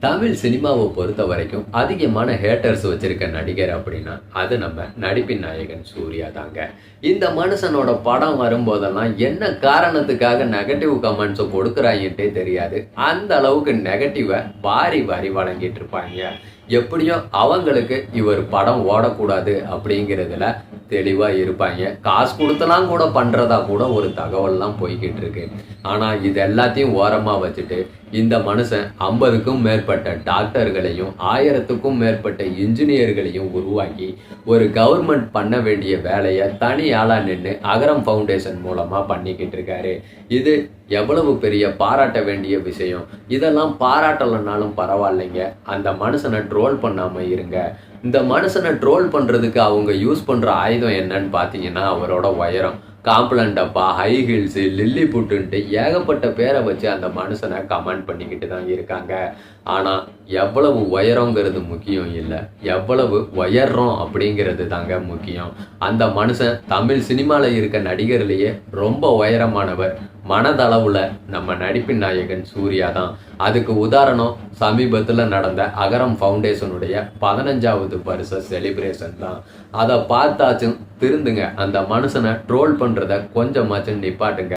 தமிழ் சினிமாவை பொறுத்த வரைக்கும் அதிகமான ஹேட்டர்ஸ் வச்சிருக்க நடிகர் அப்படின்னா அது நம்ம நடிப்பின் நாயகன் சூர்யா தாங்க. இந்த மனுஷனோட படம் வரும்போதெல்லாம் என்ன காரணத்துக்காக நெகட்டிவ் கமெண்ட்ஸை கொடுக்குறாங்கன்ட்டே தெரியாது. அந்த அளவுக்கு நெகட்டிவை வாரி வாரி வழங்கிட்டு இருப்பாங்க. எப்படியோ அவங்களுக்கு இவர் படம் ஓடக்கூடாது அப்படிங்கிறதுல தெளிவா இருப்பாங்க. காசு கொடுத்தலாம் கூட பண்றதா கூட ஒரு தகவல்லாம் போய்கிட்டு இருக்கு. ஆனா இது எல்லாத்தையும் ஓரமா வச்சுட்டு இந்த மனுஷன் 50க்கும் மேற்பட்ட டாக்டர்களையும் 1000க்கும் மேற்பட்ட இன்ஜினியர்களையும் உருவாக்கி ஒரு கவர்மெண்ட் பண்ண வேண்டிய வேலையை தனி ஆளா நின்று அகரம் ஃபவுண்டேஷன் மூலமா பண்ணிக்கிட்டு இருக்காரு. இது எவ்வளவு பெரிய பாராட்ட வேண்டிய விஷயம். இதெல்லாம் பாராட்டலைன்னாலும் பரவாயில்லைங்க, அந்த மனுஷனை ட்ரோல் பண்ணாம இருங்க. இந்த மனுஷனை ட்ரோல் பண்றதுக்கு அவங்க யூஸ் பண்ற ஆயுதம் என்னன்னு பாத்தீங்கன்னா அவரோட உயரம். காம்ப்ளன் டப்பா, ஹை ஹீல்ஸு, லில்லி புட்டுன்ட்டு ஏகப்பட்ட பேரை வச்சு அந்த மனுஷனை கமெண்ட் பண்ணிக்கிட்டு தான் இருக்காங்க. ஆனால் எவ்வளவு உயரங்கிறது முக்கியம் இல்லை, எவ்வளவு உயர்றோம் அப்படிங்கிறது தாங்க முக்கியம். அந்த மனுஷன் தமிழ் சினிமாவில் இருக்க நடிகர்லேயே ரொம்ப உயரமானவர். மனதளவில் நம்ம நடிப்பின் நாயகன் சூர்யா தான். அதுக்கு உதாரணம் சமீபத்தில் நடந்த அகரம் ஃபவுண்டேஷனுடைய 15வது வருஷ செலிப்ரேஷன் தான். அதை பார்த்தாச்சும் திருந்துங்க, அந்த மனுஷனை ட்ரோல் பண்ணுறத கொஞ்சமாச்சும் நிப்பாட்டுங்க.